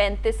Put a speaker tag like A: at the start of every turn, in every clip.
A: 35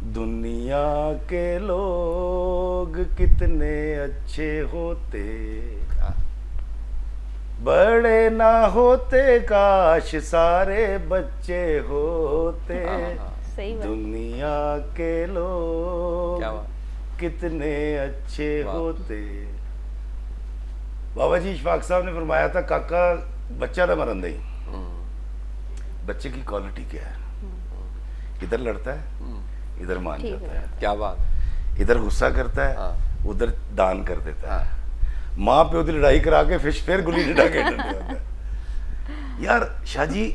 B: دنیا کے لوگ کتنے اچھے ہوتے، بڑے نہ ہوتے کاش سارے بچے ہوتے، دنیا کے لوگ کتنے اچھے ہوتے. بابا جی اشفاق صاحب نے فرمایا تھا کاکا بچہ نہ مرن دیں. بچے کی کوالٹی کیا ہے؟ ادھر لڑتا ہے، ادھر مان جاتا ہے.
C: کیا بات.
B: ادھر غصہ کرتا ہے، ادھر دان کر دیتا ہے. ماں پہ ادھر لڑائی کرا کے پھر گلی ڈنڈا کے ڈنڈے ہوتا ہے. یار شاہ جی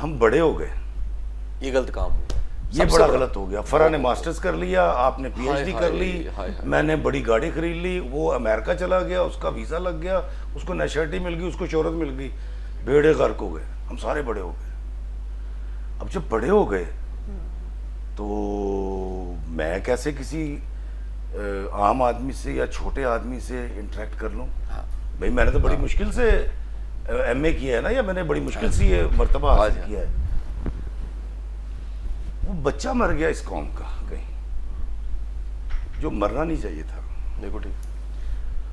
B: ہم بڑے ہو گئے،
C: یہ غلط کام ہوا،
B: یہ بڑا غلط ہو گیا. فرا نے ماسٹرز کر لیا، آپ نے پی ایچ ڈی کر لی، میں نے بڑی گاڑی خرید لی، وہ امریکہ چلا گیا، اس کا ویزا لگ گیا، اس کو نیشنلٹی مل گئی، اس کو شہرت مل گئی، بیڑے غرق ہو گئے. ہم سارے بڑے ہو گئے. اب جب بڑے ہو گئے تو میں کیسے کسی عام آدمی سے یا چھوٹے آدمی سے انٹریکٹ کر لوں؟ بھائی میں نے تو بڑی مشکل سے ایم اے کیا ہے نا، یا میں نے بڑی مشکل سے یہ مرتبہ حاصل کیا ہے. وہ بچہ مر گیا اس قوم کا کہیں، جو مرنا نہیں چاہیے تھا.
C: دیکھو ٹھیک.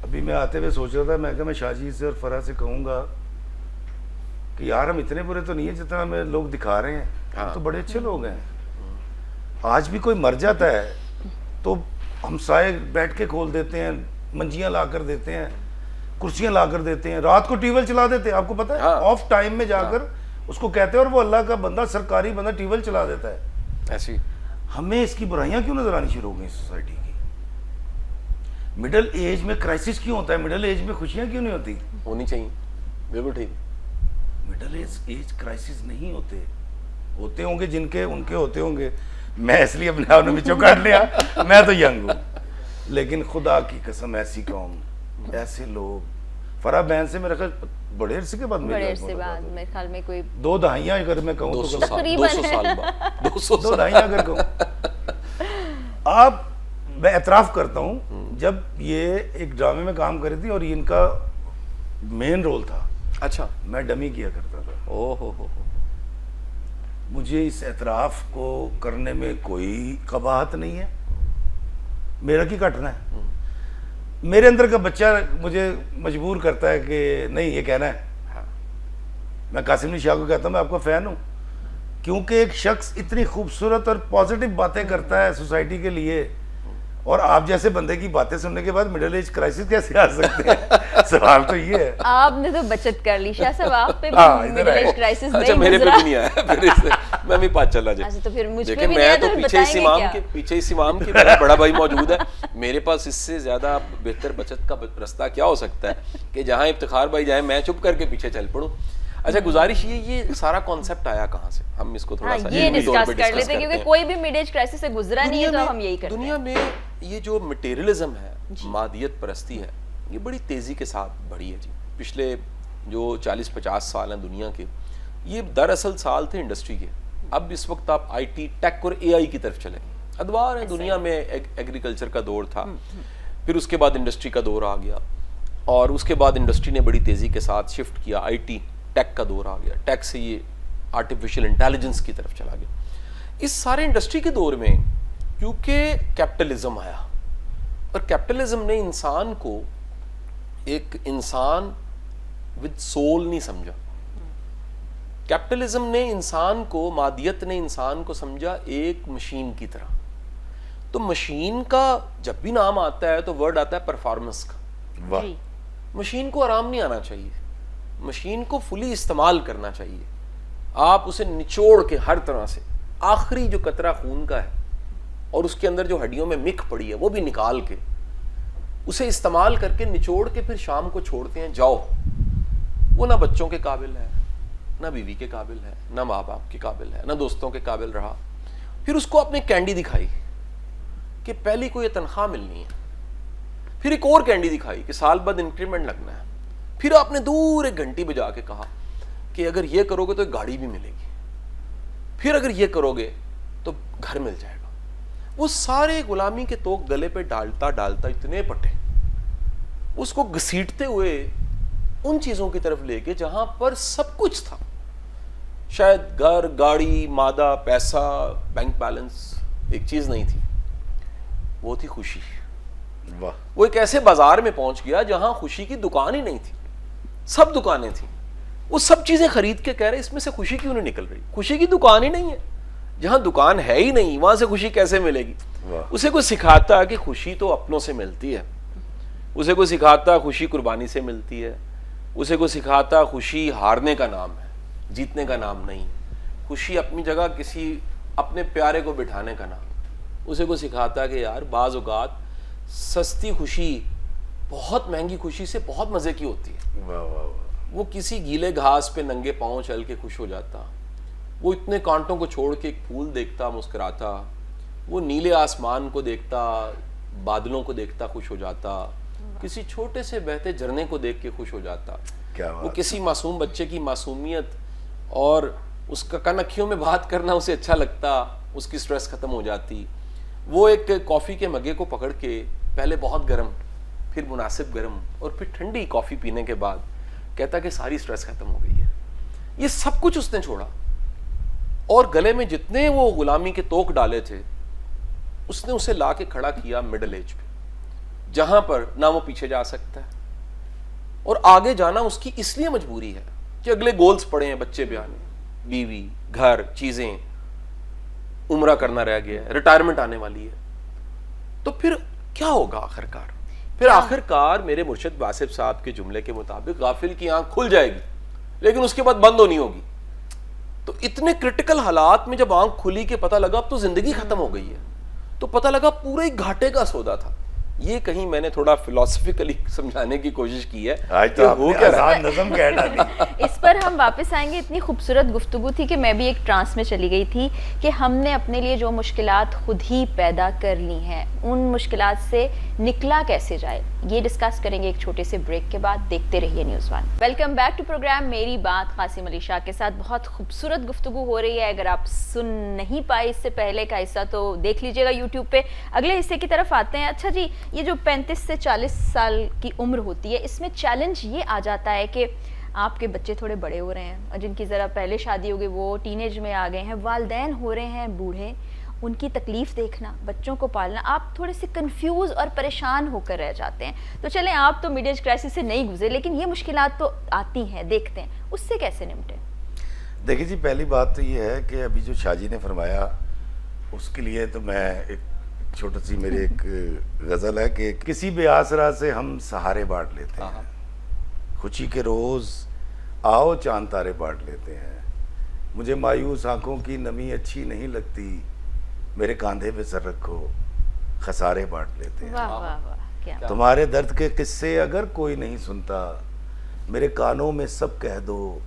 B: ابھی میں آتے ہوئے سوچ رہا تھا، میں کہا میں شاہ جی سے اور فرا سے کہوں گا کہ یار ہم اتنے برے تو نہیں ہیں جتنا ہمیں لوگ دکھا رہے ہیں، ہم تو بڑے اچھے لوگ ہیں. آج بھی کوئی مر جاتا ہے تو ہم سائے بیٹھ کے کھول دیتے ہیں، منجیاں لا کر دیتے ہیں، کرسیاں لا کر دیتے ہیں، رات کو ٹی ویل چلا دیتے ہیں. آپ کو پتہ ہے آف ٹائم میں جا کر اس کو کہتے ہیں، اور وہ اللہ کا بندہ سرکاری بندہ ٹی ویل چلا دیتا ہے.
C: ایسی
B: ہمیں اس کی برائیاں کیوں نظر آنی شروع ہو گئی سوسائٹی کی؟ مڈل ایج میں کرائسس کیوں ہوتا ہے؟ مڈل ایج میں خوشیاں کیوں نہیں ہوتی؟
C: ہونی چاہیے. بالکل ٹھیک.
B: مڈل ایج کرائسس نہیں ہوتے. ہوتے ہوں گے جن کے ان کے ہوتے ہوں گے. میں اس لیے اپنے آپ نے بچوں کاٹ لیا، میں تو ینگ ہوں. لیکن خدا کی قسم ایسی قوم، ایسے لوگ. فرا بہن سے میرا خیال بڑے عرصے کے بعد
A: میرے خیال میں کوئی
B: 2 دہائیاں اگر میں کہوں تو
C: 200 سال بعد
B: 2 دہائیاں اگر کہوں. آپ میں اعتراف کرتا ہوں، جب یہ ایک ڈرامے میں کام کری تھی اور ان کا مین رول تھا،
C: اچھا
B: میں ڈمی کیا کرتا تھا.
C: او ہو
B: مجھے اس اعتراف کو کرنے میں کوئی قباحت نہیں ہے. میرا کی کٹنا ہے؟ میرے اندر کا بچہ مجھے مجبور کرتا ہے کہ نہیں یہ کہنا ہے. میں قاسم علی شاہ کو کہتا ہوں میں آپ کا فین ہوں، کیونکہ ایک شخص اتنی خوبصورت اور پازیٹیو باتیں کرتا ہے سوسائٹی کے لیے، اور آپ جیسے بندے کی باتیں سننے کے بعد مڈل ایج کرائسس کیسے آ سکتے ہیں؟ سوال تو یہ ہے.
A: آپ نے تو بچت کر لی شاہ صاحب، آپ پہ مڈل ایج کرائسس نہیں.
C: اچھا میرے پہ بھی نہیں آیا، پھر اس سے میں بھی پاس چلا جائے.
A: تو پھر مجھ پہ
C: دیکھیں
A: بھی
C: میں
A: نہیں
C: تو
A: آیا،
C: پیچھے اس امام کے میرا بڑا بھائی موجود ہے. میرے پاس اس سے زیادہ بہتر بچت کا رستہ کیا ہو سکتا ہے کہ جہاں افتخار بھائی جائیں میں چپ کر کے پیچھے چل پڑوں. اچھا گزارش یہ سارا کانسیپٹ آیا کہاں سے؟ ہم اس کو تھوڑا سا
A: یہ ڈسکس کر لیتے ہیں کیونکہ کوئی بھی مڈ ایج کرائسس سے گزرا نہیں ہے تو ہم یہی کرتے ہیں.
C: دنیا میں یہ جو مٹیریلزم ہے، مادیت پرستی ہے، یہ بڑی تیزی کے ساتھ بڑھی ہے جی. پچھلے جو 40-50 سال ہیں دنیا کے، یہ دراصل سال تھے انڈسٹری کے. اب اس وقت آپ آئی ٹی ٹیک اور اے آئی کی طرف چلیں. ادوار ہیں دنیا میں. ایگریکلچر کا دور تھا، پھر اس کے بعد انڈسٹری کا دور آ گیا، اور اس کے بعد انڈسٹری نے بڑی تیزی کے ساتھ شفٹ کیا. آئی ٹی ٹیک کا دور آ گیا، ٹیک سے یہ آرٹیفیشل انٹیلیجنس کی طرف چلا گیا. اس سارے انڈسٹری کے دور میں کیونکہ کیپٹلزم آیا، اور کیپٹلزم نے انسان کو ایک انسان ود سول نہیں سمجھا. کیپٹلزم نے انسان کو، مادیت نے انسان کو سمجھا ایک مشین کی طرح. تو مشین کا جب بھی نام آتا ہے تو ورڈ آتا ہے پرفارمنس کا. مشین کو آرام نہیں آنا چاہیے، مشین کو فلی استعمال کرنا چاہیے. آپ اسے نچوڑ کے ہر طرح سے آخری جو قطرہ خون کا ہے اور اس کے اندر جو ہڈیوں میں مک پڑی ہے وہ بھی نکال کے اسے استعمال کر کے نچوڑ کے پھر شام کو چھوڑتے ہیں جاؤ. وہ نہ بچوں کے قابل ہے، نہ بیوی کے قابل ہے، نہ ماں باپ کے قابل ہے، نہ دوستوں کے قابل رہا. پھر اس کو آپ نے کینڈی دکھائی کہ پہلی کو یہ تنخواہ ملنی ہے، پھر ایک اور کینڈی دکھائی کہ سال بعد انکریمنٹ لگنا ہے، پھر آپ نے دور ایک گھنٹی بجا کے کہا کہ اگر یہ کرو گے تو ایک گاڑی بھی ملے گی، پھر اگر یہ کرو گے تو گھر مل جائے گا. وہ سارے غلامی کے توق گلے پہ ڈالتا ڈالتا اتنے پٹے، اس کو گھسیٹتے ہوئے ان چیزوں کی طرف لے کے جہاں پر سب کچھ تھا، شاید گھر، گاڑی، مادہ، پیسہ، بینک بیلنس، ایک چیز نہیں تھی, وہ تھی خوشی.
B: واہ.
C: وہ ایک ایسے بازار میں پہنچ گیا جہاں خوشی کی دکان ہی نہیں تھی, سب دکانیں تھیں. وہ سب چیزیں خرید کے کہہ رہے اس میں سے خوشی کیوں نہیں نکل رہی, خوشی کی دکان ہی نہیں ہے. جہاں دکان ہے ہی نہیں وہاں سے خوشی کیسے ملے گی. اسے کوئی سکھاتا کہ خوشی تو اپنوں سے ملتی ہے, اسے کوئی سکھاتا خوشی قربانی سے ملتی ہے, اسے کوئی سکھاتا خوشی ہارنے کا نام ہے, جیتنے کا نام نہیں. خوشی اپنی جگہ کسی اپنے پیارے کو بٹھانے کا نام. اسے کوئی سکھاتا کہ یار بعض اوقات سستی خوشی بہت مہنگی خوشی سے بہت مزے کی ہوتی ہے.
B: واہ واہ.
C: وہ کسی گیلے گھاس پہ ننگے پاؤں چل کے خوش ہو جاتا, وہ اتنے کانٹوں کو چھوڑ کے ایک پھول دیکھتا مسکراتا, وہ نیلے آسمان کو دیکھتا, بادلوں کو دیکھتا خوش ہو جاتا, کسی چھوٹے سے بہتے جھرنے کو دیکھ کے خوش ہو جاتا. وہ کسی معصوم بچے کی معصومیت اور اس کا کن اکھیوں میں بات کرنا اسے اچھا لگتا, اس کی سٹریس ختم ہو جاتی. وہ ایک کافی کے مگے کو پکڑ کے پہلے بہت گرم, پھر مناسب گرم اور پھر ٹھنڈی کافی پینے کے بعد کہتا کہ ساری سٹریس ختم ہو گئی ہے. یہ سب کچھ اس نے چھوڑا, اور گلے میں جتنے وہ غلامی کے توق ڈالے تھے اس نے اسے لا کے کھڑا کیا مڈل ایج پہ, جہاں پر نہ وہ پیچھے جا سکتا ہے, اور آگے جانا اس کی اس لیے مجبوری ہے کہ اگلے گولز پڑے ہیں, بچے بیانے, بیوی, گھر, چیزیں, عمرہ کرنا رہ گیا ہے, ریٹائرمنٹ آنے والی ہے. تو پھر کیا ہوگا آخر کار؟ پھر آخر کار میرے مرشد واصف صاحب کے جملے کے مطابق غافل کی آنکھ کھل جائے گی لیکن اس کے بعد بند ہونی ہوگی. تو اتنے کرٹیکل حالات میں جب آنکھ کھلی کہ پتہ لگا اب تو زندگی ختم ہو گئی ہے, تو پتہ لگا پورے گھاٹے کا سودا تھا. یہ کہیں میں نے تھوڑا فلسفیکلی سمجھانے کی کوشش کی ہے.
B: آج تو ہو کیا آسان نظم کہہ ڈالی.
A: اس پر ہم واپس آئیں گے. اتنی خوبصورت گفتگو تھی کہ میں بھی ایک ٹرانس میں چلی گئی تھی کہ ہم نے اپنے لیے جو مشکلات خود ہی پیدا کر لی ہیں ان مشکلات سے نکلا کیسے جائے, یہ ڈسکس کریں گے ایک چھوٹے سے بریک کے بعد. دیکھتے رہیے News One. Welcome back to programme Meri Baat Qasim Ali Shah کے ساتھ. بہت خوبصورت گفتگو ہو رہی ہے. اگر آپ سن نہیں پائے اس سے پہلے کا حصہ تو دیکھ لیجیے گا یوٹیوب پہ. اگلے حصے کی طرف آتے ہیں. اچھا جی, یہ جو 35 سے 40 سال کی عمر ہوتی ہے اس میں چیلنج یہ آ جاتا ہے کہ آپ کے بچے تھوڑے بڑے ہو رہے ہیں, اور جن کی ذرا پہلے شادی ہو گئی وہ ٹین ایج میں آ گئے ہیں, والدین ہو رہے ہیں بوڑھے, ان کی تکلیف دیکھنا, بچوں کو پالنا, آپ تھوڑے سے کنفیوز اور پریشان ہو کر رہ جاتے ہیں. تو چلیں, آپ تو میڈ ایج کرائسس سے نہیں گزرے لیکن یہ مشکلات تو آتی ہیں, دیکھتے ہیں, اس سے کیسے نمٹیں؟
B: دیکھیں جی, پہلی بات تو یہ ہے کہ ابھی جو شاہ جی نے فرمایا اس کے لیے تو میں ایک چھوٹا سی میری ایک غزل ہے کہ کسی بے آسرا سے ہم سہارے بانٹ لیتے ہیں, خوشی کے روز آؤ چاند تارے بانٹ لیتے ہیں, مجھے مایوس آنکھوں کی نمی اچھی نہیں لگتی, میرے کاندھے پہ سر رکھو خسارے بانٹ لیتے ہیں, تمہارے درد کے قصے اگر کوئی نہیں سنتا, میرے کانوں میں سب کہہ دو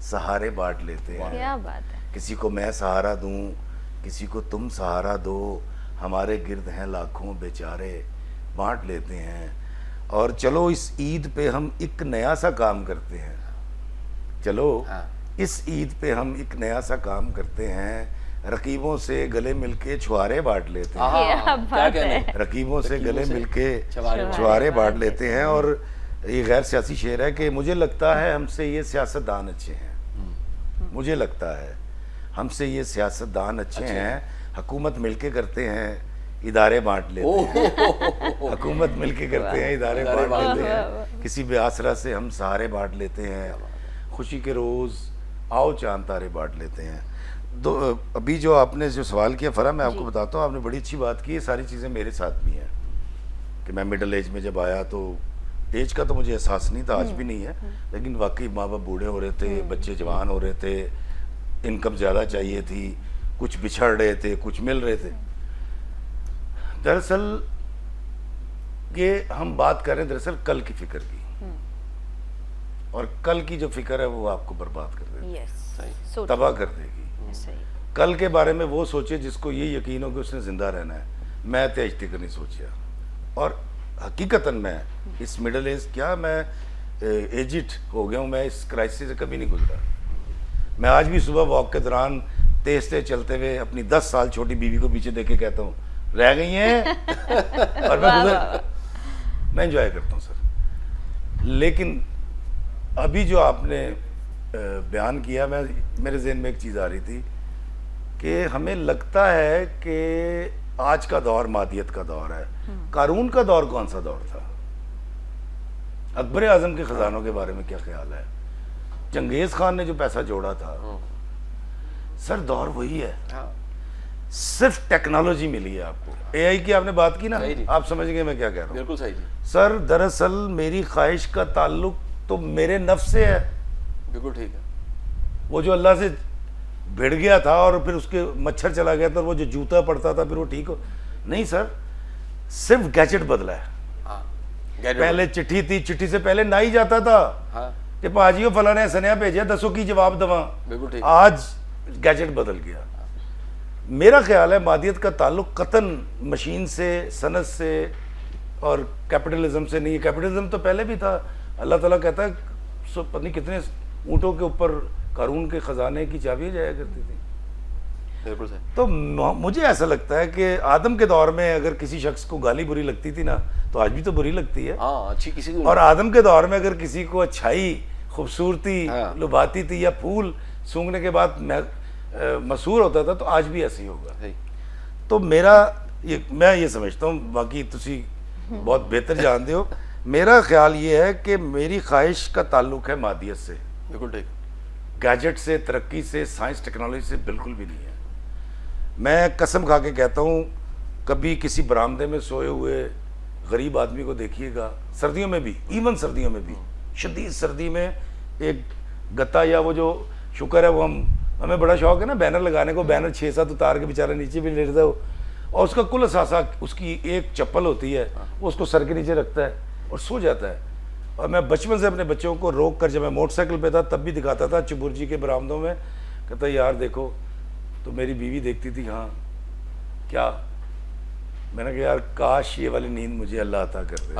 B: سہارے بانٹ لیتے ہیں.
A: کیا بات ہے.
B: کسی کو میں سہارا دوں, کسی کو تم سہارا دو, ہمارے گرد ہیں لاکھوں بیچارے بانٹ لیتے ہیں. اور چلو اس عید پہ ہم ایک نیا سا کام کرتے ہیں, چلو اس عید پہ ہم ایک نیا سا کام کرتے ہیں, رقیبوں سے گلے مل کے چھوارے بانٹ لیتے ہیں, رقیبوں سے گلے مل کے چھوارے بانٹ لیتے ہیں. اور یہ غیر سیاسی شعر ہے کہ مجھے لگتا ہے ہم سے یہ سیاستدان اچھے ہیں, مجھے لگتا ہے ہم سے یہ سیاستدان اچھے ہیں, حکومت مل کے کرتے ہیں ادارے بانٹ لیتے ہیں, حکومت مل کے کرتے ہیں ادارے بانٹ لیتے ہیں, کسی بے آسرا سے ہم سہارے بانٹ لیتے ہیں, خوشی کے روز آؤ چاند تارے بانٹ لیتے ہیں. ابھی جو آپ نے جو سوال کیا فرا, میں آپ کو بتاتا ہوں, آپ نے بڑی اچھی بات کی. یہ ساری چیزیں میرے ساتھ بھی ہیں کہ میں مڈل ایج میں جب آیا تو ایج کا تو مجھے احساس نہیں تھا, آج بھی نہیں ہے, لیکن واقعی ماں باپ بوڑھے ہو رہے تھے, بچے جوان ہو رہے تھے, انکم زیادہ چاہیے تھی, کچھ بچھڑ رہے تھے, کچھ مل رہے تھے. دراصل یہ ہم بات کر رہے ہیں دراصل کل کی فکر کی, اور کل کی جو فکر ہے وہ آپ کو برباد کر دے گی, تباہ کر دے گی. کل کے بارے میں وہ سوچے جس کو یہ یقین ہو کہ اس نے زندہ رہنا ہے. میں تیج تک نہیں سوچیا, اور حقیقتاً میں اس مڈل ایج کیا میں ایجٹ ہو گیا ہوں, میں اس کرائسس سے کبھی نہیں گزرا. میں آج بھی صبح واک کے دوران تیز تیز چلتے ہوئے اپنی 10 سال چھوٹی بیوی کو پیچھے دیکھ کے کہتا ہوں رہ گئی ہیں, اور میں انجوائے کرتا ہوں سر. لیکن ابھی جو آپ نے بیان کیا, میرے ذہن میں ایک چیز آ رہی تھی کہ ہمیں لگتا ہے کہ آج کا دور مادیت کا دور ہے. قارون کا دور کون سا دور تھا؟ اکبر اعظم کے خزانوں کے بارے میں کیا خیال ہے؟ چنگیز خان نے جو پیسہ جوڑا تھا سر دور وہی ہے, صرف ٹیکنالوجی ملی ہے آپ کو. اے آئی کی آپ نے بات کی نا, آپ سمجھ گئے میں کیا کہہ رہا ہوں.
C: بالکل صحیح جی.
B: سر دراصل میری خواہش کا تعلق تو میرے نفس سے ہے.
C: بالکل ٹھیک ہے.
B: وہ جو اللہ سے بھڑ گیا تھا اور پھر اس کے مچھر چلا گیا تھا, وہ جو جوتا پڑتا تھا پھر وہ ٹھیک ہو نہیں سر, صرف گیجٹ بدلا ہے. پہلے چٹھی تھی, چٹھی سے پہلے نہ ہی جاتا تھا کہ پاجیو فلاں نے سنیا بھیجا 10 کی جواب دواں. آج گیجٹ بدل گیا. میرا خیال ہے مادیت کا تعلق قطن مشین سے, صنعت سے اور کیپٹلزم سے نہیں ہے. کیپٹلزم تو پہلے بھی تھا. اللہ تعالیٰ کہتا ہے پتہ نہیں کتنے اونٹوں کے اوپر قارون کے خزانے کی چابیاں جایا کرتی تھی. تو مجھے ایسا لگتا ہے کہ آدم کے دور میں اگر کسی شخص کو گالی بری لگتی تھی نا تو آج بھی تو بری لگتی ہے. اور آدم کے دور میں اگر کسی کو اچھائی, خوبصورتی لبھاتی تھی یا پھول سونگنے کے بعد مسحور ہوتا تھا تو آج بھی ایسے ہی ہوگا. تو میں یہ سمجھتا ہوں, باقی تسی بہت بہتر جانتے ہو, میرا خیال یہ ہے کہ میری خواہش کا تعلق ہے مادیت سے.
C: بالکل ٹھیک.
B: گیجٹ سے, ترقی سے, سائنس ٹیکنالوجی سے بالکل بھی نہیں ہے. میں قسم کھا کے کہتا ہوں, کبھی کسی برآمدے میں سوئے ہوئے غریب آدمی کو دیکھیے گا, سردیوں میں بھی, ایون سردیوں میں بھی, شدید سردی میں ایک گتا یا وہ جو شکر ہے وہ ہمیں بڑا شوق ہے نا بینر لگانے کو, بینر 6-7 اتار کے بیچارہ نیچے بھی لیٹتا ہے, اور اس کا کل اثاثہ اس کی ایک چپل ہوتی ہے, وہ اس کو سر کے نیچے رکھتا ہے اور سو جاتا ہے. اور میں بچپن سے اپنے بچوں کو روک کر, جب میں موٹر سائیکل پہ تھا تب بھی دکھاتا تھا چبرجی کے برآمدوں میں, کہتا یار دیکھو. تو میری بیوی دیکھتی تھی, ہاں کیا, میں نے کہا یار کاش یہ والی نیند مجھے اللہ عطا کر دے.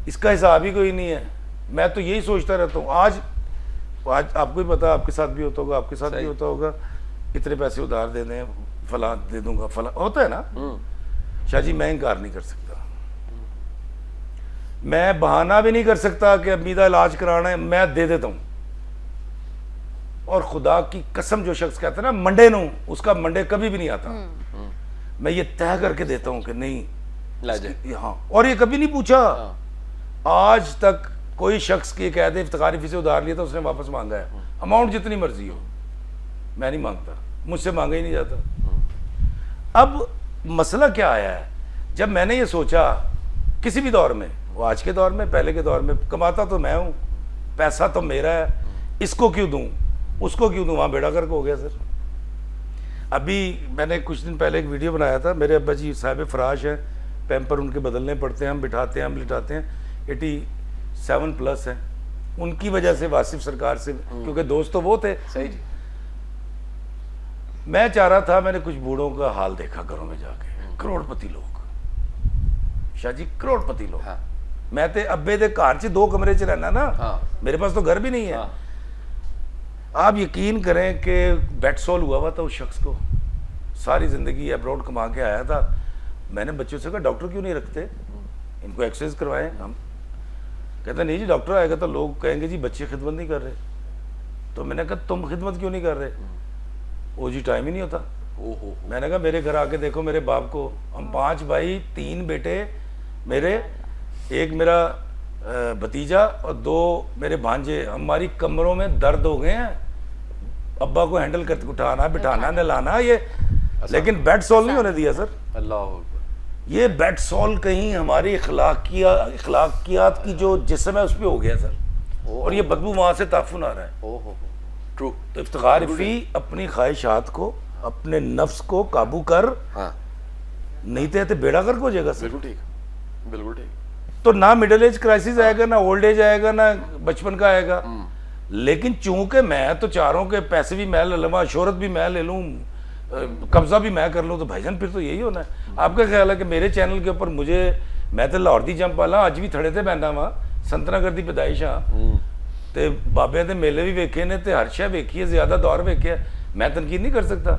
B: اس کا حساب ہی کوئی نہیں ہے. میں تو یہی سوچتا رہتا ہوں. آج آپ کو ہی پتا, آپ کے ساتھ بھی ہوتا ہوگا, آپ کے ساتھ بھی ہوتا ہوگا, اتنے پیسے ادھار دے دیں, فلاں دے دوں گا, فلاں ہوتا ہے نا. شاہ جی میں انکار نہیں کر سکتا, میں بہانہ بھی نہیں کر سکتا کہ امیدہ علاج کرانا ہے, میں دے دیتا ہوں. اور خدا کی قسم جو شخص کہتا ہے نا منڈے نو, اس کا منڈے کبھی بھی نہیں آتا. میں یہ طے کر کے دیتا ہوں کہ نہیں, ہاں. اور یہ کبھی نہیں پوچھا آج تک کوئی شخص کی قید افتخاری فیس ادھار لیا تھا, اس نے واپس مانگا ہے, اماؤنٹ جتنی مرضی ہو. میں نہیں مانگتا, مجھ سے مانگا ہی نہیں جاتا. اب مسئلہ کیا آیا ہے, جب میں نے یہ سوچا کسی بھی دور میں, وہ آج کے دور میں, پہلے کے دور میں, کماتا تو میں ہوں, پیسہ تو میرا ہے, اس کو کیوں دوں, اس کو کیوں دوں, وہاں بیڑا گرک ہو گیا سر. ابھی میں نے کچھ دن پہلے ایک ویڈیو بنایا تھا, میرے ابا جی صاحب فراش ہیں, پیمپر ان کے بدلنے پڑتے ہیں, ہم بٹھاتے ہیں, ہم لٹاتے ہیں, 87+ ہیں. ان کی وجہ سے واصف سرکار سے, کیونکہ دوست تو وہ تھے.
C: صحیح جی.
B: میں چاہ رہا تھا, میں نے کچھ بوڑھوں کا حال دیکھا گھروں میں جا کے, کروڑ پتی لوگ, شاہ جی کروڑ پتی لوگ. میں تے ابے دے گھر چ 2 کمرے چ رہنا نا, میرے پاس تو گھر بھی نہیں ہے. آپ یقین کریں کہ بیٹ سول ہوا تھا اس شخص کو, ساری زندگی ابروڈ کما کے آیا تھا. میں نے بچوں سے کہا ڈاکٹر کیوں نہیں رکھتے, ان کو ایکسرسائز کروائیں. ہم کہتا نہیں جی ڈاکٹر آئے گا تو لوگ کہیں گے جی بچے خدمت نہیں کر رہے. تو میں نے کہا تم خدمت کیوں نہیں کر رہے, وہ جی ٹائم ہی نہیں ہوتا. میں نے کہا میرے گھر آ کے دیکھو میرے باپ کو, ہم 5 بھائی, 3 بیٹے میرے, ایک میرا بھتیجا اور 2 میرے بھانجے, ہماری کمروں میں درد ہو گئے ہیں ابا کو ہینڈل کرتے, اٹھانا بٹھانا نہلانا, یہ لیکن بیڈ سول نہیں ہونے دیا سر. اللہ, یہ بیڈ سول کہیں ہماری اخلاقیات کی جو جسم ہے اس پہ ہو گیا سر, اور یہ بدبو وہاں سے تعفن آ رہا ہے. تو افتخار فی اپنی خواہشات کو, اپنے نفس کو قابو کر, نہیں تو بیڑا گرک ہو جائے گا سر. بالکل ٹھیک, بالکل ٹھیک. تو نہ مڈل ایج کرائسس آئے گا, نہ اولڈ ایج آئے گا, نہ بچپن کا آئے گا. لیکن چونکہ میں تو چاہ رہا ہوں کہ پیسے بھی میں لے لوں, شہرت بھی میں لے لوں, قبضہ بھی میں کر لوں, تو بھائی جان پھر تو یہی ہونا ہے. آپ کا خیال ہے کہ میرے چینل کے اوپر مجھے, میں تو لاہور دی جمپ والا, اج بھی تھڑے تے بہنا وا, سنتنا کر دی پیدائش ہاں, تے بابے دے میلے بھی ویکھے نے, تے ہر شے ویکھی ہے, زیادہ دور ویکھے, میں تنقید نہیں کر سکتا.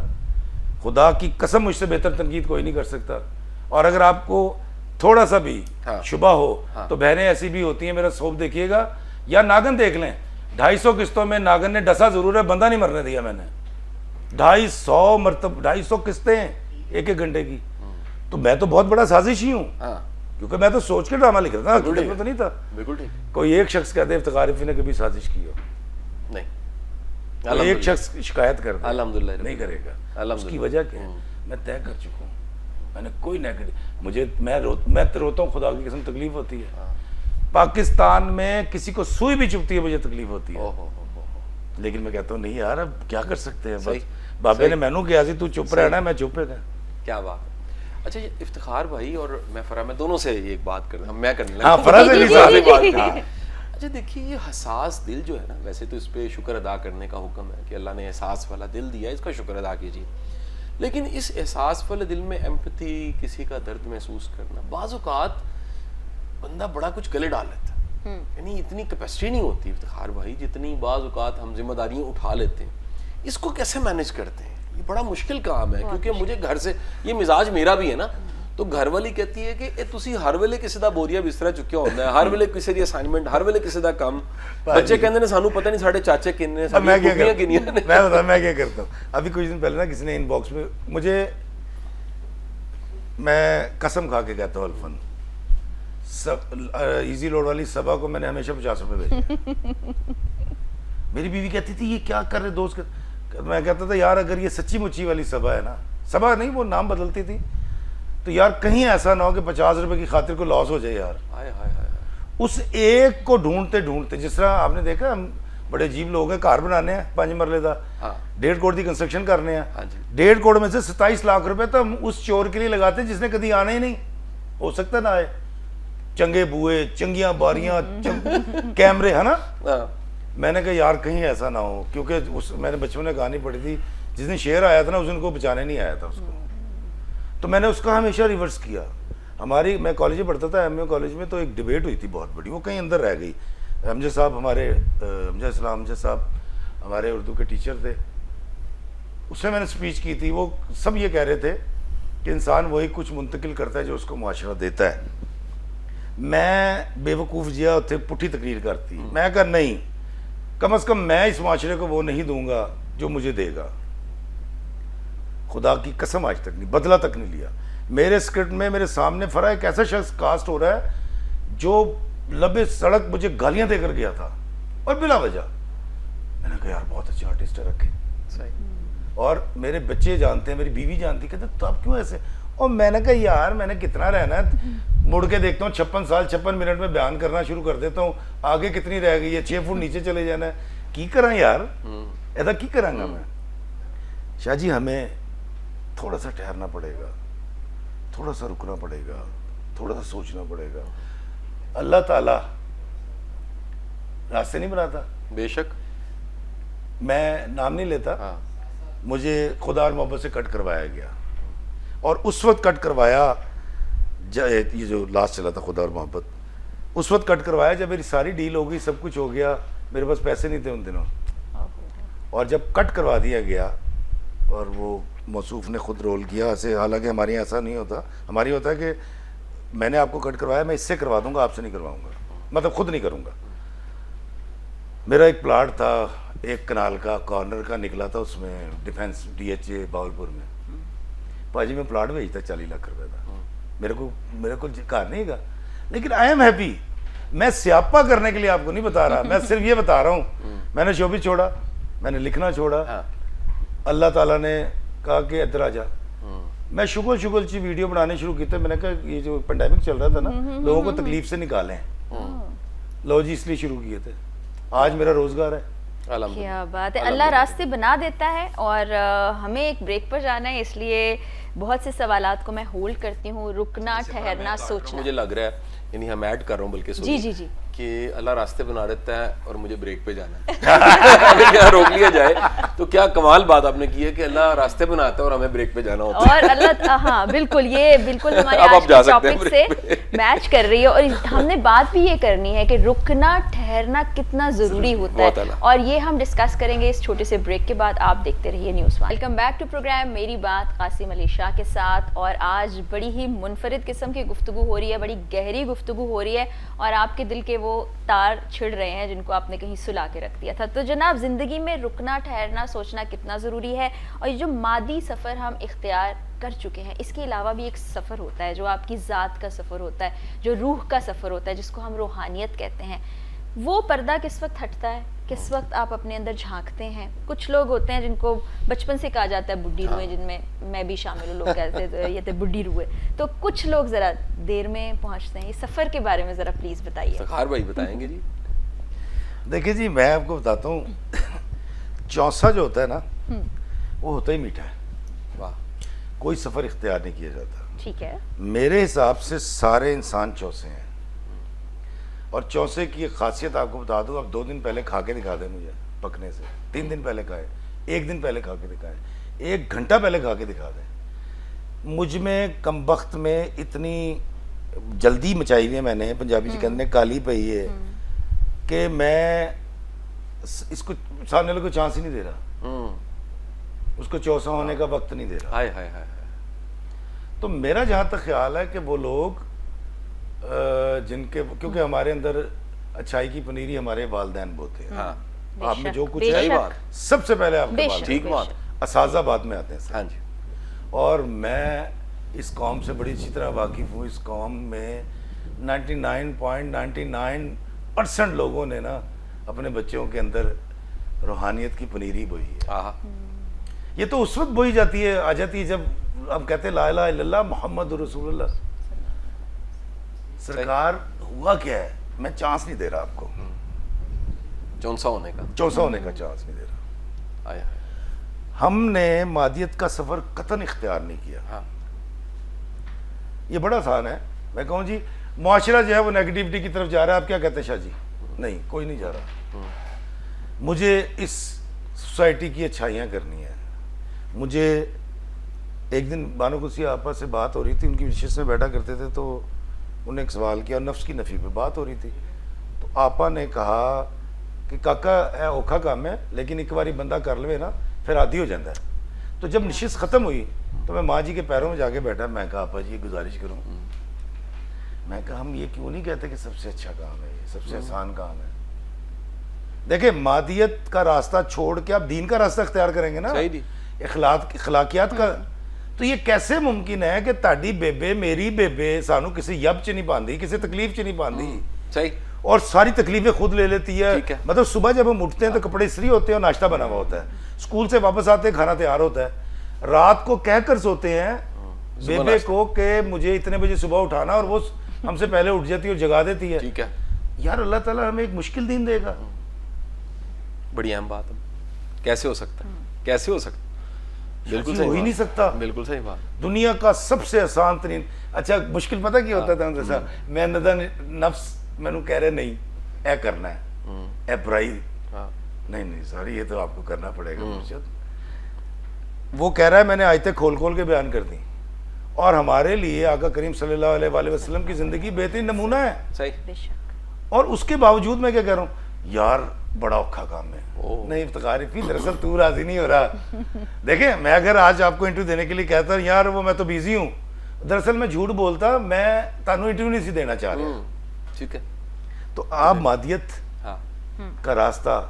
B: خدا کی قسم مجھ سے بہتر تنقید کوئی نہیں کر سکتا. اور اگر آپ کو تھوڑا سا بھی شبہ ہو تو بہنیں ایسی بھی ہوتی ہیں, میرا سوپ دیکھیے گا یا ناگن دیکھ لیں, 250 قسطوں میں ناگن نے ڈسا ضرور ہے, بندہ نہیں مرنے دیا میں نے. 250 مرتبہ 250 قسطیں ہیں 1 گھنٹے کی. تو میں تو بہت بڑا سازش ہی ہوں, کیونکہ میں تو سوچ کے ڈرامہ لکھ رہا تھا, تو نہیں تھا.
C: بالکل ٹھیک.
B: کوئی ایک شخص کہتے ہیں افتخار رفیع نے کبھی سازش کی ہو؟
C: نہیں.
B: ایک شخص شکایت کر دے
C: الحمدللہ
B: نہیں کرے گا. اس کی وجہ کیا ہے؟ میں طے کر چکا ہوں, میں نے کوئی نیگیٹو, میں روتا ہوں, خدا کی قسم تکلیف ہوتی ہے. پاکستان میں کسی کو سوئی بھی چبھتی ہے مجھے تکلیف ہوتی ہے, لیکن میں کہتا ہوں نہیں یار اب کیا کر سکتے ہیں, بس بابے نے مینو کیا سی تو چپ رہنا ہے, میں چپ رہا.
C: کیا بات ہے. اچھا افتخار بھائی اور میں فرح, میں دونوں سے ایک بات کرنا, میں کرنے
B: لگا. ہاں فرح سے بھی
C: بات. اچھا دیکھیے یہ حساس دل جو ہے نا, ویسے تو اس پہ شکر ادا کرنے کا حکم ہے کہ اللہ نے احساس والا دل دیا, اس کا شکر ادا کیجیے. لیکن اس احساس والے دل میں ایمپتھی, کسی کا درد محسوس کرنا, بعض اوقات بندہ بڑا کچھ گلے ڈال لیتا ہے. یعنی اتنی کیپیسٹی نہیں ہوتی افتخار بھائی جتنی بعض اوقات ہم ذمہ داریاں اٹھا لیتے ہیں. اس کو کیسے مینیج کرتے ہیں؟ یہ بڑا مشکل کام ہے, کیونکہ مجھے گھر سے, یہ مزاج میرا بھی ہے نا, تو گھر والی کہتی ہے کہ تسی ہر ویلے کسی دا بوریا بسترا چکیا ہوتا ہے, ہر ویلے کسی دی اسائنمنٹ, ہر ویلے کسی دا کام. بچے کہندے نے سانو پتہ نہیں ساڈے چاچے کنے,
B: میں کیا کرتا ہوں. ابھی کچھ دن پہلے نا کسی نے ان باکس میں مجھے, میں قسم کھا کے کہتا ہوں الفن, ایزی لوڈ والی صبا کو میں نے ہمیشہ 50 روپے بھیجے. میری بیوی کہتی تھی یہ کیا کر رہے دوست, میں کہتا تھا یار اگر یہ سچی مچی والی صبا ہے نا, صبا نہیں وہ نام بدلتی تھی, تو یار کہیں ایسا نہ ہو کہ 50 روپے کی خاطر کو لاس ہو جائے یار. اس ایک کو ڈھونڈتے ڈھونڈتے, جس طرح آپ نے دیکھا ہم بڑے عجیب لوگ ہیں, کار بنانے ہیں 5 مرلے دا, 1.5 کروڑ کی کنسٹرکشن کرنے ہیں, 1.5 کروڑ میں سے 27 لاکھ روپے تو ہم اس چور کے لیے لگاتے ہیں جس نے کبھی آنا ہی نہیں, ہو سکتا نہ آئے. چنگے بوئے, چنگیاں باریاں, کیمرے, ہے نا. میں نے کہا یار کہیں ایسا نہ ہو, کیونکہ میں نے بچپن میں کہانی پڑھی تھی, جس دن شیر آیا تھا نا اس دن کو بچانے نہیں آیا تھا اس کو, تو میں نے اس کا ہمیشہ ریورس کیا. ہماری, میں کالج میں پڑھتا تھا ایم اے کالج میں, تو ایک ڈیبیٹ ہوئی تھی بہت بڑی, وہ کہیں اندر رہ گئی. امجد صاحب ہمارے, امجد صاحب ہمارے اردو کے ٹیچر تھے, اس سے میں نے اسپیچ کی تھی. وہ سب یہ کہہ رہے تھے کہ انسان وہی کچھ منتقل کرتا ہے جو اس کو معاشرہ دیتا ہے. میں بے وقوف جیا اتنے پٹھی تقریر کرتی, میں کہا نہیں, کم از کم میں اس معاشرے کو وہ نہیں دوں گا جو مجھے دے گا. خدا کی قسم آج تک نہیں, بدلہ تک نہیں لیا. میرے اسکرپٹ میں میرے سامنے فرح ایک ایسا شخص کاسٹ ہو رہا ہے جو لبے سڑک مجھے گالیاں دے کر گیا تھا اور بلا وجہ. میں نے کہا یار بہت اچھا آرٹسٹ ہے, رکھے. اور میرے بچے جانتے ہیں, میری بیوی جانتی, کہتے تو آپ کیوں ایسے. اور میں نے کہا یار میں نے کتنا رہنا ہے, مڑ کے دیکھتا ہوں 56 سال 56 منٹ میں بیان کرنا شروع کر دیتا ہوں, آگے کتنی رہ گئی ہے, 6 فٹ نیچے چلے جانا ہے, کی کراں یار, ایسا کی کراں گا میں. شاہ جی ہمیں تھوڑا سا ٹھہرنا پڑے گا, تھوڑا سا رکنا پڑے گا, تھوڑا سا سوچنا پڑے گا. اللہ تعالیٰ راستے نہیں بناتا,
C: بے شک.
B: میں نام نہیں لیتا, مجھے خدا اور محبت سے کٹ کروایا گیا, اور اس وقت کٹ کروایا, یہ جو لاسٹ چلا تھا خدا اور محبت, اس وقت کٹ کروایا جب میری ساری ڈیل ہو گئی, سب کچھ ہو گیا, میرے پاس پیسے نہیں تھے ان دنوں. اور جب کٹ کروا دیا گیا اور وہ موصوف نے خود رول کیا, حالانکہ ہمارے یہاں ایسا نہیں ہوتا, ہماری ہوتا ہے کہ میں نے آپ کو کٹ کروایا, میں اس سے کروا دوں گا, آپ سے نہیں کرواؤں گا, مطلب خود نہیں کروں گا. میرا ایک پلاٹ تھا 1 کنال کا, کارنر کا نکلا تھا, اس میں ڈیفینس DHA باولپور میں. پاجی میں پلاٹ بھیجتا 40 لاکھ روپے کا, میرے کو کار نہیں گا, لیکن آئی ایم ہیپی. میں سیاپا کرنے کے لیے آپ کو نہیں بتا رہا, میں صرف یہ بتا رہا ہوں, میں نے شوبز چھوڑا, میں نے لکھنا چھوڑا. اللہ تعالیٰ نے کہا کہ ادھر آ جا. میں شگل چی ویڈیو بنانے شروع کی تھے. میں نے کہا یہ جو پینڈیمک چل رہا تھا نا, لوگوں کو تکلیف سے نکالیں, لو جی اس لیے شروع کیے تھے. آج میرا روزگار ہے.
A: کیا بات ہے, اللہ راستے بنا دیتا ہے. اور ہمیں ایک بریک پر جانا ہے, اس لیے بہت سے سوالات کو میں ہولڈ کرتی ہوں. رکنا, ٹھہرنا, سوچنا.
C: مجھے لگ رہا ہے, یعنی ہم ایڈ کر رہا ہوں بلکہ
A: جی
C: کہ اللہ راستے بنا دیتا ہے اور مجھے بریک پہ جانا ہے. کیا روک لیا جائے تو کیا کمال بات آپ نے کی ہے کہ اللہ راستے بناتا ہے اور ہمیں بریک پہ جانا ہوتا ہے.
A: اور اللہ, ہاں بالکل, یہ بالکل ہمارے آج کے ٹاپک سے میچ کر رہی ہے. اور ہم نے بات بھی یہ کرنی ہے کہ رکنا, ٹھہرنا کتنا ضروری ہوتا ہے, اور یہ ہم ڈسکس کریں گے اس چھوٹے سے بریک کے بعد. آپ دیکھتے رہیے News 1. Welcome back to programme Meri Baat, Qasim Ali Shah شاہ کے ساتھ، اور آج بڑی ہی منفرد قسم کی گفتگو ہو رہی ہے، بڑی گہری گفتگو ہو رہی ہے، اور آپ کے دل کے وہ تار چھڑ رہے ہیں جن کو آپ نے کہیں سلا کے رکھ دیا تھا. تو جناب، زندگی میں رکنا، ٹھہرنا، سوچنا کتنا ضروری ہے، اور یہ جو مادی سفر ہم اختیار کر چکے ہیں، اس کے علاوہ بھی ایک سفر ہوتا ہے جو آپ کی ذات کا سفر ہوتا ہے، جو روح کا سفر ہوتا ہے، جس کو ہم روحانیت کہتے ہیں. وہ پردہ کس وقت ہٹتا ہے، کس وقت آپ اپنے اندر جھانکتے ہیں؟ کچھ لوگ ہوتے ہیں جن کو بچپن سے کہا جاتا ہے بڈھی روئے، جن میں بھی شامل ہوں، لوگ کہتے ہیں یہ تو بڈھی روئے. تو کچھ لوگ ذرا دیر میں پہنچتے ہیں. یہ سفر کے بارے میں ذرا پلیز بتائیے.
C: افتخار بھائی بتائیں گے. جی
B: دیکھیں جی، میں آپ کو بتاتا ہوں، چونسا جو ہوتا ہے نا، وہ ہوتا ہی میٹھا ہے.
C: واہ.
B: کوئی سفر اختیار نہیں کیا جاتا.
A: ٹھیک ہے.
B: میرے حساب سے سارے انسان چوسے ہیں، اور چوسے کی ایک خاصیت آپ کو بتا دوں. آپ 2 دن پہلے کھا کے دکھا دیں مجھے پکنے سے، 3 دن پہلے کھائے، 1 دن پہلے کھا کے دکھائیں، 1 گھنٹہ پہلے کھا کے دکھا دیں. مجھ میں کم وقت میں اتنی جلدی مچائی ہوئی ہے میں نے، پنجابی چکن نے کالی پئی ہے، کہ میں اس کو سامنے والے کو چانس ہی نہیں دے رہا، اس کو چوسا ہونے کا وقت نہیں دے رہا.
C: ہائے ہائے ہائے.
B: تو میرا جہاں تک خیال ہے کہ وہ لوگ جن کے، کیونکہ ہمارے اندر اچھائی کی پنیری ہمارے والدین بوتے ہیں. آپ میں جو کچھ ہے سب سے پہلے آپ کے والدین، اساتذہ بعد میں آتے ہیں.
C: ہاں جی.
B: اور میں اس قوم سے بڑی اچھی طرح واقف ہوں. اس قوم میں 99.99% لوگوں نے نا اپنے بچوں کے اندر روحانیت کی پنیری بوئی ہے. یہ تو اس وقت بوئی جاتی ہے، آ جاتی ہے جب ہم کہتے ہیں لا الہ الا اللہ محمد رسول اللہ. سرکار ہوا کیا ہے، میں چانس نہیں دے رہا آپ کو،
C: چونسا ہونے کا
B: چانس نہیں دے رہا. ہم نے مادیت کا سفر قطعاً اختیار نہیں کیا. یہ بڑا آسان ہے. میں کہوں جی معاشرہ جو ہے وہ نیگیٹیوٹی کی طرف جا رہا ہے، آپ کیا کہتے ہیں شاہ جی؟ نہیں، کوئی نہیں جا رہا. مجھے اس سوسائٹی کی اچھائیاں کرنی ہیں. مجھے ایک دن بانو قدسی آپا سے بات ہو رہی تھی، ان کی نشست میں بیٹھا کرتے تھے، تو انہوں نے ایک سوال کیا، نفس کی نفی پہ بات ہو رہی تھی. تو آپا نے کہا کہ کاکا اے اوکھا کام ہے، لیکن ایک باری بندہ کر لے نا پھر عادی ہو جاتا ہے. تو جب نشست ختم ہوئی تو میں ماں جی کے پیروں میں جا کے بیٹھا. میں کہا آپا جی یہ گزارش کروں، میں کہا ہم یہ کیوں نہیں کہتے کہ سب سے اچھا کام ہے، یہ سب سے آسان کام ہے. دیکھیں مادیت کا راستہ چھوڑ کے آپ دین کا راستہ اختیار کریں گے نا، اخلاقیات کا، تو یہ کیسے ممکن ہے کہ تاڑی بیبے میری بیبے سانو کسی یب چ نہیں پاندی، کسی تکلیف چ نہیں پاندی،
C: صحیح،
B: اور ساری تکلیفیں خود لے لیتی ہے. مطلب صبح جب ہم اٹھتے ہیں تو کپڑے استری ہوتے ہیں اور ناشتہ بنا ہوا ہوتا ہے، اسکول سے واپس آتے ہیں کھانا تیار ہوتا ہے، رات کو کہہ کر سوتے ہیں بیبے کو کہ مجھے اتنے بجے صبح اٹھانا، اور وہ ہم سے پہلے اٹھ جاتی ہے اور جگا دیتی ہے.
C: ٹھیک ہے
B: یار، اللہ تعالیٰ ہمیں ایک مشکل دین دے گا.
C: بڑی اہم بات ہے. کیسے ہو سکتا ہے، کیسے ہو سکتا؟ بالکل صحیح،
B: ہو ہی نہیں سکتا.
C: بالکل صحیح بات.
B: دنیا کا سب سے آسان ترین، اچھا مشکل پتہ کیا ہوتا تھا جیسا میں نفس مینو کہہ رہے نہیں اے کرنا ہے، اے برائی، نہیں سوری یہ تو آپ کو کرنا پڑے گا مرشد. وہ کہہ رہا ہے میں نے آیتیں کھول کھول کے بیان کر دی، اور ہمارے لیے آقا کریم صلی اللہ علیہ وآلہ وسلم کی زندگی بہترین نمونہ ہے.
C: صحیح.
B: اور اس کے باوجود میں کیا کہہ رہا ہوں، یار بڑا اوکھا کام ہے. نہیں افتخار فی دراصل تو راضی نہیں ہو رہا. دیکھیں میں اگر آج آپ کو انٹرویو دینے کے لیے کہتا ہوں یار وہ میں تو بیزی ہوں، دراصل میں جھوٹ بولتا، میں تانوں انٹرویو نہیں سی دینا چاہ رہا.
C: ٹھیک ہے.
B: تو آپ مادیت کا راستہ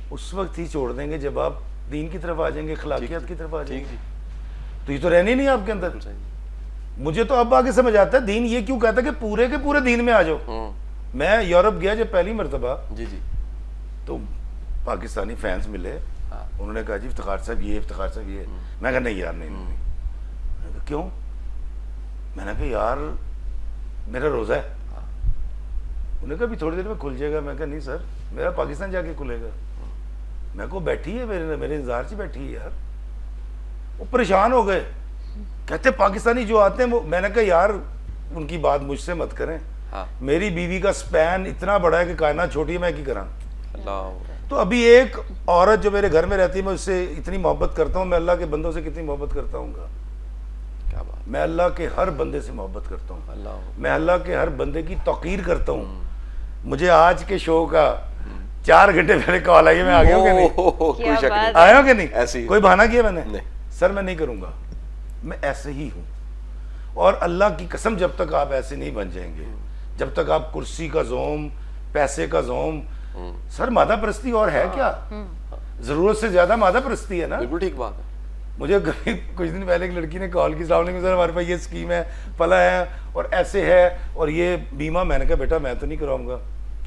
B: اس وقت ہی چھوڑ دیں گے جب آپ دین کی طرف آ جائیں گے، اخلاقیات کی طرف آ جائیں گے. تو یہ تو رہنی نہیں آپ کے اندر. مجھے تو اب آگے سمجھ آتا ہے دین یہ کیوں کہتا ہے کہ پورے کے پورے دین میں آ جاؤ. میں یورپ گیا جب پہلی مرتبہ، تو پاکستانی فینس ملے، انہوں نے کہا جی افتخار صاحب یہ، افتخار صاحب یہ. میں کہا نہیں یار نہیں. کیوں؟ میں نے کہا یار میرا روزہ ہے. انہوں نے کہا بھی تھوڑی دیر میں کھل جائے گا. میں کہا نہیں سر میرا پاکستان جا کے کھلے گا. میں کو بیٹھی ہے میرے انتظار سے بیٹھی ہے یار. وہ پریشان ہو گئے، کہتے پاکستانی جو آتے ہیں وہ. میں نے کہا یار ان کی بات مجھ سے مت کریں، میری بیوی کا سپین اتنا بڑا ہے کہ کائنات چھوٹی ہے، میں کی کراں. تو ابھی ایک عورت جو میرے گھر میں رہتی ہے میں اس سے اتنی محبت کرتا ہوں. میں اللہ کے بندوں سے کتنی محبت کرتا ہوں گا. میں اللہ کے ہر بندے سے محبت کرتا ہوں. میں اللہ کے ہر بندے کی توقیر کرتا ہوں. مجھے آج کے شو کا 4 گھنٹے پہلے کال آئی ہے، میں آگے ہوں کہ نہیں؟
C: کوئی شک نہیں
B: آیا ہوں کہ نہیں؟ کوئی بہانہ کیا میں نے؟ سر میں نہیں کروں گا. میں ایسے ہی ہوں. اور اللہ کی قسم جب تک آپ ایسے نہیں بن جائیں گے, جب تک آپ کرسی کا زوم, پیسے کا زوم, سر مادہ پرستی اور ہے کیا؟ ضرورت سے زیادہ مادہ پرستی ہے نا.
C: بالکل ٹھیک بات ہے.
B: مجھے کچھ دن پہلے ایک لڑکی نے کال کی, السلام علیکم سر ہمارے پاس یہ اسکیم ہے, پلا ہے اور ایسے ہے اور یہ بیمہ. میں نے کہا بیٹا میں تو نہیں کراؤں گا.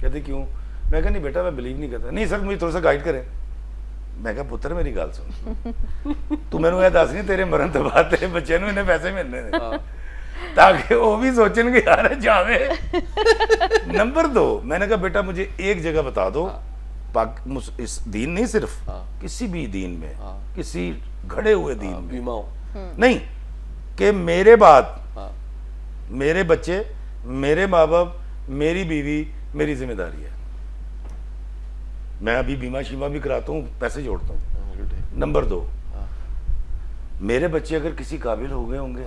B: کہتے کیوں؟ میں کہا نہیں بیٹا میں بلیو نہیں کرتا. نہیں سر مجھے تھوڑا سا گائیڈ کریں. میں کہا پتر میری گل سن, تو میں نے دس نہیں تیرے مرن تو بعد تیرے بچے نو انہیں پیسے ملنے نے, تاکہ وہ بھی سوچن گے یار جاوے. نمبر 2 میں نے کہا بیٹا مجھے ایک جگہ بتا دو, اس دین نہیں صرف, کسی بھی دین میں, کسی گھڑے ہوئے دین میں نہیں, کہ میرے بعد میرے بچے, میرے ماں باپ, میری بیوی میری ذمہ داری ہے. میں ابھی بیمہ شیمہ بھی کراتا ہوں, پیسے جوڑتا ہوں. نمبر 2 میرے بچے اگر کسی قابل ہو گئے ہوں گے,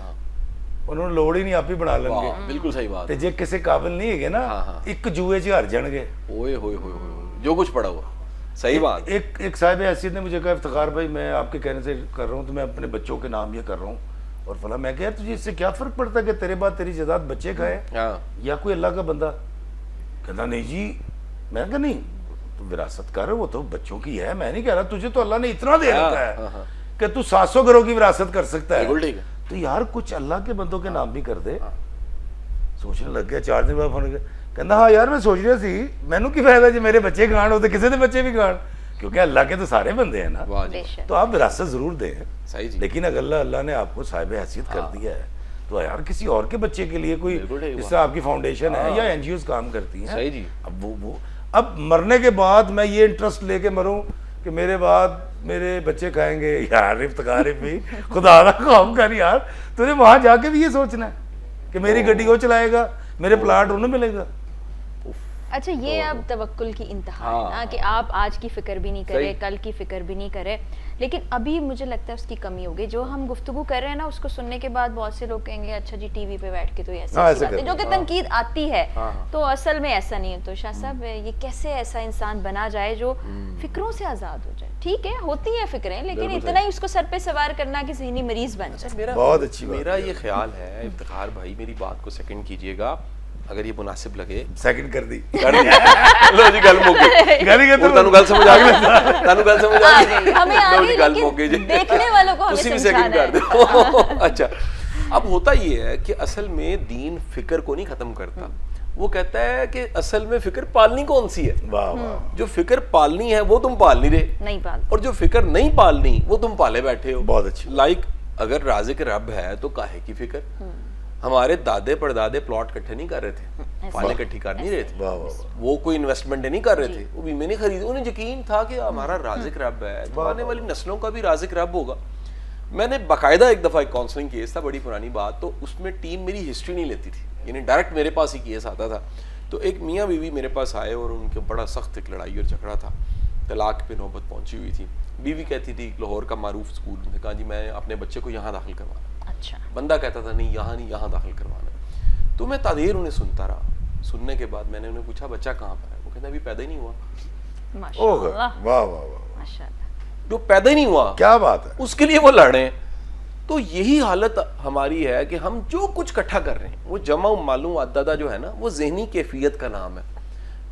B: انہوں نے لوڑ ہی نہیں آپ ہی بنا لیں گے.
C: بالکل صحیح بات.
B: جے کسی قابل نہیں ہے نا, ایک جوئے چ ہار جان گے.
C: اوئے ہوئے ہوئے جو کچھ پڑا ہوا. صحیح بات.
B: ایک صاحب حیثیت نے مجھے کہا افتخار بھائی میں آپ کے کہنے سے کر رہا ہوں تو میں اپنے بچوں کے نام یہ کر رہا ہوں اور فلاں. میں کہا تجھے اس سے کیا فرق پڑتا ہے کہ تیرے بعد تیری جائیداد بچے کھائے یا کوئی اللہ کا بندہ؟ کہتا نہیں جی. میں کہا نہیں تو وراثت کر, وہ تو بچوں کی ہے. میں نہیں کہہ رہا, تجھے تو اللہ نے اتنا دے رکھا ہے کہ تو 700 گھروں کی وراثت کر سکتا ہے. تو یار کچھ اللہ کے بندوں کے نام بھی کر دے. سوچنے لگ گیا. 4 دن بعد فون کیا, کہنا ہاں یار میں سوچ رہا سی مینوں کی فائدہ جی میرے بچے گھان ہوتے, کسی دے بچے بھی گھان, کیونکہ اللہ کے تو سارے بندے ہیں نا. تو آپ وراثت ضرور دیں, لیکن اگر اللہ نے آپ کو صاحب حیثیت کر دیا ہے تو یار کسی اور کے بچے کے لیے کوئی, جس سے آپ کی فاؤنڈیشن ہے یا این جی اوز کام کرتی ہیں, اب مرنے کے بعد میں یہ انٹرسٹ لے کے مروں کہ میرے بعد میرے بچے کھائیں گے, یار افتخار بھی خدا نہ خوف کر یار. تجھے وہاں جا کے بھی یہ سوچنا ہے کہ میری گڈی وہ چلائے گا, میرے پلاٹ انہیں ملے گا.
A: اچھا یہ اب توکل کی انتہا ہے نا, کہ آپ آج کی فکر بھی نہیں کرے, کل کی فکر بھی نہیں کرے. لیکن ابھی مجھے لگتا ہے اس کی کمی ہوگی. جو ہم گفتگو کر رہے ہیں نا, اس کو سننے کے بعد بہت سے لوگ کہیں گے اچھا جی ٹی وی پہ بیٹھ کے تو ایسا باتیں, جو کہ تنقید آتی ہے, تو اصل میں ایسا نہیں ہے. تو شاہ صاحب یہ کیسے ایسا انسان بنا جائے جو فکروں سے آزاد ہو جائے؟ ٹھیک ہے ہوتی ہیں فکریں, لیکن اتنا ہی اس کو سر پہ سوار کرنا کہ ذہنی مریض بن جائے.
B: بہت اچھی
C: میرا یہ خیال ہے, افتخار بھائی میری بات کو سیکنڈ کیجئے گا اگر یہ مناسب لگے.
B: سیکنڈ کر دی
C: لو جی گل مک گئی. تانوں گل سمجھ آ گئی, تانوں گل سمجھ آ گئی.
A: ہمیں آ گئی, لیکن دیکھنے والوں کو ہمیں سمجھانا ہے.
C: اچھا اب ہوتا یہ ہے کہ اصل میں دین فکر کو نہیں ختم کرتا. وہ کہتا ہے کہ اصل میں فکر پالنی کون سی ہے. جو فکر پالنی ہے وہ تم پال نہیں رہے,
A: نہیں پال,
C: اور جو فکر نہیں پالنی وہ تم پالے بیٹھے ہو.
B: بہت اچھی.
C: لائک اگر رازق رب ہے تو کاہے کی فکر. ہمارے دادے پردادے پلاٹ کٹھے نہیں کر رہے تھے, فائلیں کٹھی کر نہیں رہے تھے, وہ کوئی انویسٹمنٹ نہیں کر رہے تھے, وہ بیمے نہیں خریدے. انہیں یقین تھا کہ ہمارا رازق رب ہے, آنے والی نسلوں کا بھی رازق رب ہوگا. میں نے باقاعدہ ایک دفعہ ایک کاؤنسلنگ کیس تھا, بڑی پرانی بات, تو اس میں ٹیم میری ہسٹری نہیں لیتی تھی, یعنی ڈائریکٹ میرے پاس ہی کیس آتا تھا. تو ایک میاں بیوی میرے پاس آئے اور ان کے بڑا سخت ایک لڑائی اور جھگڑا تھا, طلاق پہ نوبت پہنچی ہوئی تھی. بیوی کہتی تھی لاہور کا معروف اسکول, نے کہا جی میں اپنے بچے کو یہاں داخل کروانا.
A: اچھا.
C: بندہ کہتا تھا نہیں یہاں نہیں, یہاں داخل کروانا. تو میں تعدیر انہیں سنتا رہا. سننے کے بعد میں نے انہیں پوچھا بچہ کہاں پر ہے؟ وہ کہتا ابھی پیدا ہی نہیں ہوا.
A: ماشاءاللہ,
B: واہ واہ واہ,
A: ماشاءاللہ.
C: جو پیدا ہی نہیں ہوا,
B: کیا بات ہے,
C: اس کے لیے وہ لڑ رہے ہیں. تو یہی حالت ہماری ہے کہ ہم جو کچھ اکٹھا کر رہے ہیں وہ جمع معلوم عددہ جو ہے نا, وہ ذہنی کیفیت کا نام ہے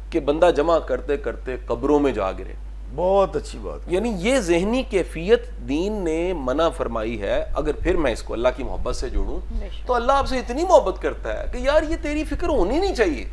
C: کہ بندہ جمع کرتے کرتے قبروں میں جا گرے.
B: بہت اچھی بات.
C: یعنی یہ ذہنی کیفیت دین نے منع فرمائی ہے. اگر پھر میں اس کو اللہ کی محبت سے جوڑوں تو اللہ آپ سے اتنی محبت کرتا ہے کہ یار یہ تیری فکر ہونی نہیں چاہیے.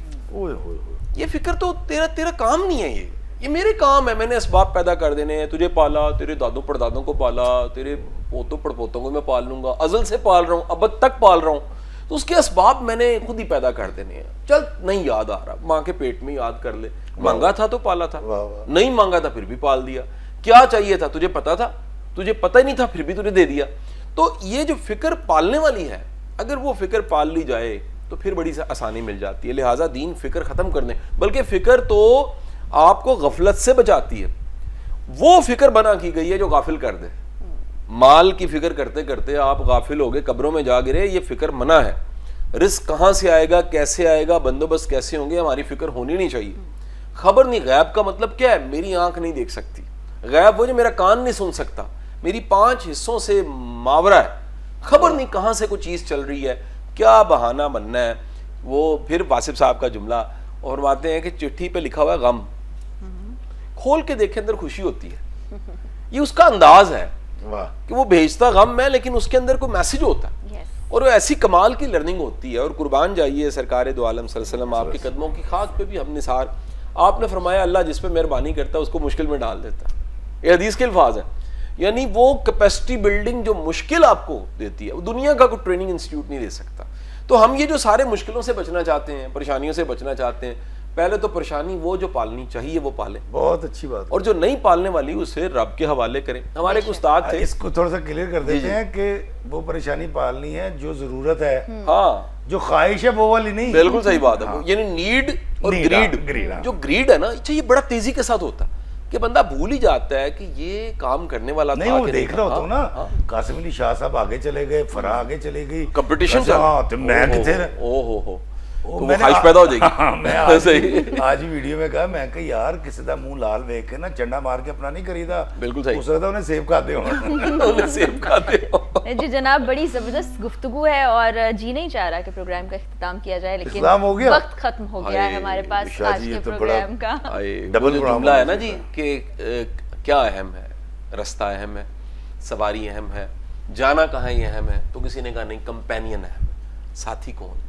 C: یہ فکر تو تیرا کام نہیں ہے, یہ میرے کام ہے. میں نے اسباب پیدا کر دینے ہیں, تجھے پالا, تیرے دادوں پردادوں کو پالا, تیرے پوتوں پڑپوتوں کو میں پال لوں گا, ازل سے پال رہا ہوں, ابد تک پال رہا ہوں. تو اس کے اسباب میں نے خود ہی پیدا کر دینے ہیں. چل نہیں یاد آ رہا, ماں کے پیٹ میں یاد کر لے, مانگا تھا تو پالا تھا, نہیں مانگا تھا پھر بھی پال دیا. کیا چاہیے تھا تجھے پتا تھا, تجھے پتہ ہی نہیں تھا پھر بھی تجھے دے دیا. تو یہ جو فکر پالنے والی ہے, اگر وہ فکر پال لی جائے تو پھر بڑی آسانی مل جاتی ہے. لہٰذا دین فکر ختم کرنے, بلکہ فکر تو آپ کو غفلت سے بچاتی ہے. وہ فکر بنا کی گئی ہے جو غافل کر دے. مال کی فکر کرتے کرتے آپ غافل ہو گئے, قبروں میں جا گرے, یہ فکر منع ہے. رزق کہاں سے آئے گا, کیسے آئے گا, بندوبست کیسے ہوں گے, ہماری فکر ہونی نہیں چاہیے. خبر نہیں, غیب کا مطلب کیا ہے؟ میری آنکھ نہیں دیکھ سکتی. غیب وہ جو میرا کان نہیں سن سکتا, میری 5 حصوں سے ماورا ہے. خبر نہیں کہاں سے کوئی چیز چل رہی ہے, کیا بہانہ بننا ہے. وہ پھر واصف صاحب کا جملہ, اور فرماتے ہیں کہ چٹھی پہ لکھا ہوا ہے غم, کھول کے دیکھیں اندر خوشی ہوتی ہے. یہ اس کا انداز ہے کہ وہ بھیجتا غم ہے لیکن اس کے اندر کوئی میسج ہوتا ہے, اور وہ ایسی کمال کی لرننگ ہوتی ہے. اور قربان جائیے سرکار دو عالم صلی اللہ علیہ وسلم, آپ کے قدموں کی خاک پہ بھی ہم نثار. آپ نے فرمایا اللہ جس پہ مہربانی کرتا ہے اس کو مشکل میں ڈال دیتا ہے. یہ حدیث کے الفاظ ہیں. یعنی وہ کیپیسٹی بلڈنگ جو مشکل آپ کو دیتی ہے وہ دنیا کا کوئی ٹریننگ انسٹیٹیوٹ نہیں دے سکتا. تو ہم یہ جو سارے مشکلوں سے بچنا چاہتے ہیں, پریشانیوں سے بچنا چاہتے ہیں, پہلے تو پریشانی وہ جو پالنی چاہیے وہ پالیں.
B: بہت اچھی بات.
C: اور جو نہیں پالنے والی اسے رب کے حوالے کریں. ہمارے ایک استاد تھے,
B: اس کو تھوڑا سا کلیئر کر دیتے ہیں کہ وہ پریشانی پالنی ہے جو ضرورت ہے,
C: ہاں
B: جو خواہش ہے وہ والی نہیں.
C: بالکل صحیح بات ہے. یعنی نیڈ اور گریڈ, جو گریڈ ہے نا یہ بڑا تیزی کے ساتھ ہوتا ہے کہ بندہ بھول ہی جاتا ہے کہ یہ کام کرنے والا
B: نہیں. وہ دیکھ رہا ہوتا ہوں نا, قاسم علی شاہ صاحب آگے چلے گئے, فرا آگے چلے گئی,
C: کمپٹیشن
B: تو میں کتنے
C: خواہش پیدا ہو جائے گی.
B: میں آج ویڈیو میں کہا, میں کہ یار کسی دا منہ لال دیکھ کے نا چنڈا مار کے اپنا نہیں کریدا.
C: بالکل صحیح.
B: ہو سکتا انہیں سیب کھاتے ہوں.
A: جی جناب, بڑی زبردست گفتگو ہے اور جی نہیں چاہ رہا کہ پروگرام کا اختتام کیا جائے, لیکن وقت ختم ہو گیا ہے ہمارے پاس آج کے پروگرام کا.
C: ڈبل جملہ ہے نا جی کہ کیا اہم ہے, رستہ اہم ہے, سواری اہم ہے, جانا کہاں یہ اہم ہے. تو کسی نے کہا نہیں کمپینین اہم ہے, ساتھی کون.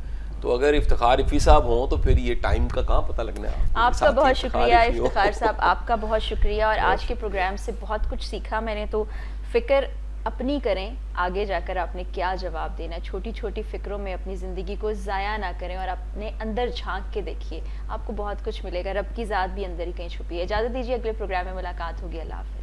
C: تو اگر افتخار افی صاحب ہوں تو پھر یہ ٹائم کا کہاں پتہ لگنا ہے.
A: آپ کا بہت شکریہ افتخار صاحب, آپ کا بہت شکریہ. اور آج کے پروگرام سے بہت کچھ سیکھا میں نے. تو فکر اپنی کریں, آگے جا کر آپ نے کیا جواب دینا ہے. چھوٹی چھوٹی فکروں میں اپنی زندگی کو ضائع نہ کریں اور اپنے اندر جھانک کے دیکھیے, آپ کو بہت کچھ ملے گا. رب کی ذات بھی اندر ہی کہیں چھپی ہے. اجازت دیجیے, اگلے پروگرام میں ملاقات ہوگی. اللہ حافظ.